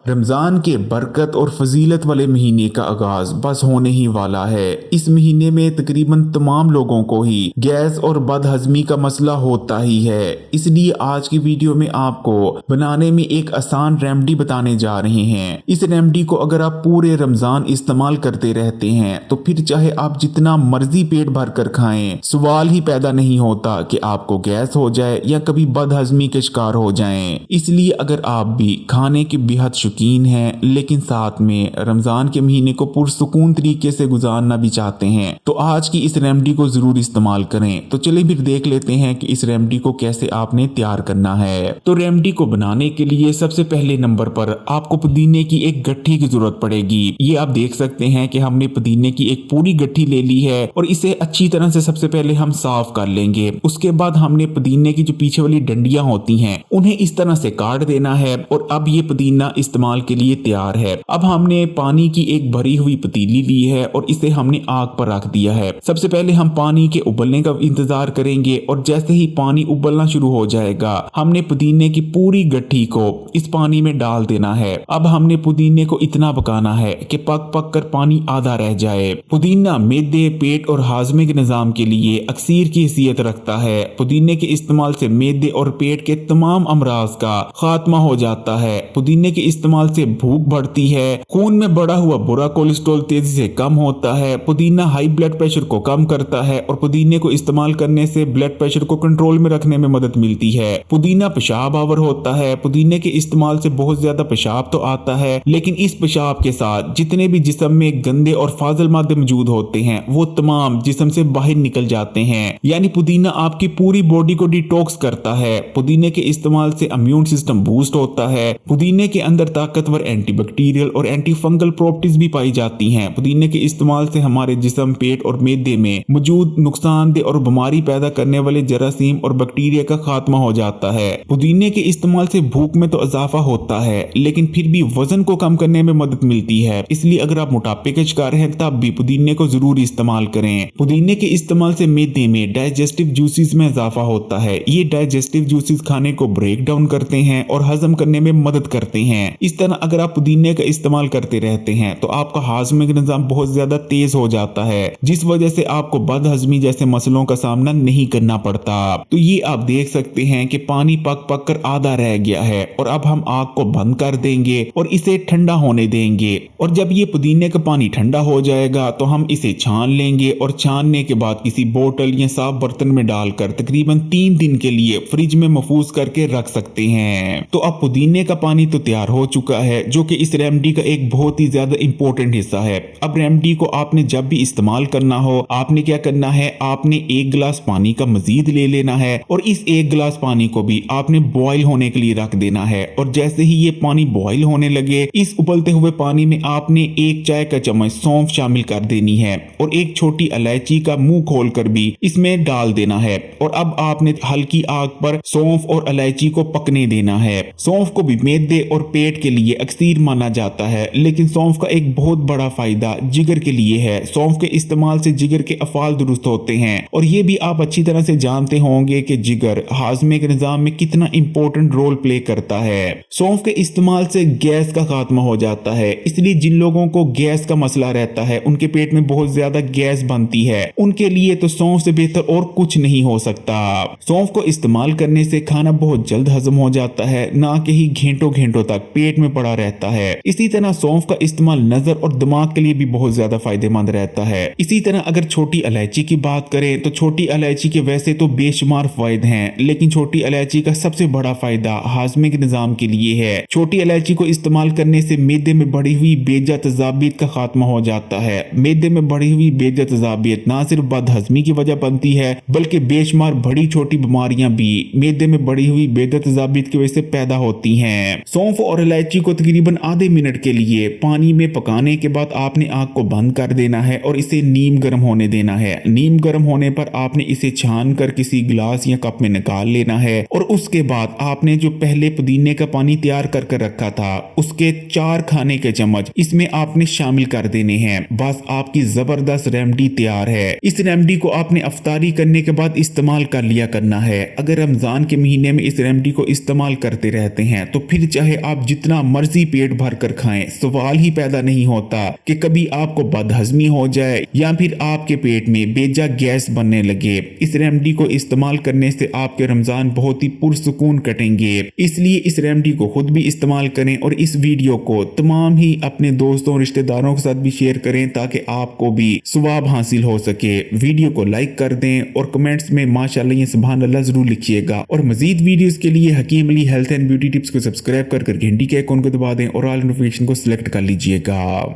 रमज़ान के बरकत और फजीलत वाले महीने का आगाज बस होने ही वाला है। इस महीने में तकरीबन तमाम लोगों को ही गैस और बदहजमी का मसला होता ही है। इसलिए आज की वीडियो में आपको बनाने में एक आसान रेमेडी बताने जा रहे हैं। इस रेमेडी को अगर आप पूरे रमज़ान इस्तेमाल करते रहते हैं तो फिर चाहे आप जितना मर्जी पेट भर कर खाएं, सवाल ही पैदा नहीं होता कि आपको गैस हो जाए या कभी बदहजमी के शिकार हो जाएं। इसलिए अगर आप भी खाने के बेहद शौकीन हैं लेकिन साथ में रमजान के महीने को पुरसुकून तरीके से गुजारना भी चाहते हैं तो आज की इस रेमेडी को जरूर इस्तेमाल करें। तो चलिए फिर देख लेते हैं कि इस रेमेडी को कैसे आपने तैयार करना है। तो रेमेडी को बनाने के लिए सबसे पहले नंबर पर आपको पुदीने की एक गट्ठी की जरूरत पड़ेगी। ये आप देख सकते हैं कि हमने पुदीने की एक पूरी गट्ठी ले ली है और इसे अच्छी तरह से सबसे पहले हम साफ कर लेंगे। उसके बाद हमने पुदीने की जो पीछे वाली डंडियां होती हैं उन्हें इस तरह से काट देना है और अब ये पुदीना इस्तेमाल के लिए तैयार है। अब हमने पानी की एक भरी हुई पतीली ली है और इसे हमने आग पर रख दिया है। सबसे पहले हम पानी के उबलने का इंतजार करेंगे और जैसे ही पानी उबलना शुरू हो जाएगा हमने पुदीने की पूरी गट्ठी को इस पानी में डाल देना है। अब हमने पुदीने को इतना पकाना है कि पक पक कर पानी आधा रह जाए। पुदीना मैदे, पेट और हाजमे के निजाम के लिए अक्सीर की हैसियत रखता है। पुदीने के इस्तेमाल से मैदे और पेट के तमाम अमराज का खात्मा हो जाता है। पुदीने के इस्तेमाल से भूख बढ़ती है, खून में बढ़ा हुआ बुरा कोलेस्ट्रॉल तेजी से कम होता है। पुदीना हाई ब्लड प्रेशर को कम करता है और पुदीने को इस्तेमाल करने से ब्लड प्रेशर को कंट्रोल में रखने में मदद मिलती है। पुदीना पेशाब आवर होता है। पुदीने के इस्तेमाल से बहुत ज्यादा पेशाब तो आता है लेकिन इस पेशाब के साथ जितने भी जिस्म में गंदे और फाजिल मादे मौजूद होते हैं वो तमाम जिस्म से बाहर निकल जाते हैं। यानी पुदीना आपकी पूरी बॉडी को डिटॉक्स करता है। पुदीने के इस्तेमाल से इम्यून सिस्टम बूस्ट होता है। पुदीने के अंदर ताकतवर एंटीबैक्टीरियल और एंटी फंगल प्रॉपर्टीज भी पाई जाती हैं। पुदीने के इस्तेमाल से हमारे जिस्म, पेट और मैदे में मौजूद नुकसानदेह और बीमारी पैदा करने वाले जरासीम और बैक्टीरिया का खात्मा हो जाता है। पुदीने के इस्तेमाल से भूख में तो इजाफा होता है लेकिन फिर भी वजन को कम करने में मदद मिलती है। इसलिए अगर आप मोटापे के शिकार हैं तब भी पुदीने को जरूर इस्तेमाल करें। पुदीने के इस्तेमाल से मैदे में डाइजेस्टिव जूसेस में इजाफा होता है। ये डाइजेस्टिव जूसेस खाने को ब्रेक डाउन करते हैं और हजम करने में मदद करते हैं। इस तरह अगर आप पुदीने का इस्तेमाल करते रहते हैं तो आपका हाजमे का निजाम बहुत ज्यादा तेज हो जाता है जिस वजह से आपको बदहजमी जैसे मसलों का सामना नहीं करना पड़ता। तो ये आप देख सकते हैं कि पानी पक पक कर आधा रह गया है और अब हम आग को बंद कर देंगे और इसे ठंडा होने देंगे। और जब ये पुदीने का पानी ठंडा हो जाएगा तो हम इसे छान लेंगे और छानने के बाद किसी बोतल या साफ बर्तन में डालकर तकरीबन 3 दिन के लिए फ्रिज में महफूज करके रख सकते हैं। तो अब पुदीने का पानी तो तैयार हो चुका है जो कि इस रेमेडी का एक बहुत ही ज्यादा इंपॉर्टेंट हिस्सा है। अब रेमेडी को आपने जब भी इस्तेमाल करना हो आपने क्या करना है, आपने 1 गिलास पानी का मजीद ले लेना है और इस 1 गिलास पानी को भी आपने बॉईल होने के लिए रख देना है। और जैसे ही ये पानी बॉईल होने लगे इस उबलते हुए पानी में आपने 1 चाय का चम्मच सौंफ शामिल कर देनी है और एक छोटी इलायची का मुंह खोलकर भी इसमें डाल देना है। और अब आपने हल्की आग पर सौंफ और इलायची को पकने देना है। सौंफ को भी मैदे और पेट के लिए अक्सीर माना जाता है लेकिन सौंफ का एक बहुत बड़ा फायदा जिगर के लिए है। सौंफ के इस्तेमाल से जिगर के अफाल दुरुस्त होते हैं और ये भी आप अच्छी तरह से जानते होंगे कि जिगर हाजमे के निजाम में कितना इंपॉर्टेंट रोल प्ले करता है। सौंफ के इस्तेमाल से गैस का खात्मा हो जाता है। इसलिए जिन लोगों को गैस का मसला रहता है, उनके पेट में बहुत ज्यादा गैस बनती है, उनके लिए तो सौंफ से बेहतर और कुछ नहीं हो सकता। सौंफ को इस्तेमाल करने से खाना बहुत जल्द हजम हो जाता है, ना कि ही घंटों घंटों तक पेट में पड़ा रहता है। इसी तरह सौंफ का इस्तेमाल नजर और दिमाग के लिए भी बहुत ज्यादा फायदेमंद रहता है। इसी तरह अगर छोटी इलायची की बात करें तो छोटी इलायची के वैसे तो बेशुमार फायदे हैं लेकिन छोटी इलायची का सबसे बड़ा फायदा हाजमे के निजाम के लिए है। छोटी इलायची को इस्तेमाल करने से मैदे में बढ़ी हुई बेजा तजाबियत का खात्मा हो जाता है। मैदे में बढ़ी हुई बेजा तजाबियत ना सिर्फ बदहजमी की वजह बनती है बल्कि बेशुमार बड़ी छोटी बीमारियां भी मैदे में बढ़ी हुई बेजा तजाबियत की वजह से पैदा होती हैं। सौंफ और इलायची को तकरीबन आधे मिनट के लिए पानी में पकाने के बाद आपने आग को बंद कर देना है और इसे नीम गर्म होने देना है। नीम गर्म होने पर आपने इसे छान कर किसी गिलास या कप में निकाल लेना है और उसके बाद आपने जो पहले पुदीने का पानी तैयार कर रखा था उसके 4 खाने के चम्मच इसमें आपने शामिल कर देने हैं। बस आपकी जबरदस्त रेमेडी तैयार है। इस रेमेडी को आपने अफ्तारी करने के बाद इस्तेमाल कर लिया करना है। अगर रमजान के महीने में इस रेमेडी को इस्तेमाल करते रहते हैं तो फिर चाहे आप जितना जितना मर्जी पेट भर कर खाएं, सवाल ही पैदा नहीं होता कि कभी आपको बदहजमी हो जाए या फिर आपके पेट में बेजा गैस बनने लगे। इस रेमेडी को इस्तेमाल करने से आपके रमजान बहुत ही पुरसुकून कटेंगे। इसलिए इस रेमेडी को खुद भी इस्तेमाल करें और इस वीडियो को तमाम ही अपने दोस्तों रिश्तेदारों के साथ भी शेयर करें ताकि आपको भी सवाब हासिल हो सके। वीडियो को लाइक कर दें और कमेंट्स में माशाल्लाह या सुभान अल्लाह जरूर लिखिएगा। और मजीद वीडियोस के लिए Hakim Ali health and beauty tips को सब्सक्राइब कर घंटी के आइकॉन को दबा दें और ऑल नोटिफिकेशन को सिलेक्ट कर लीजिएगा।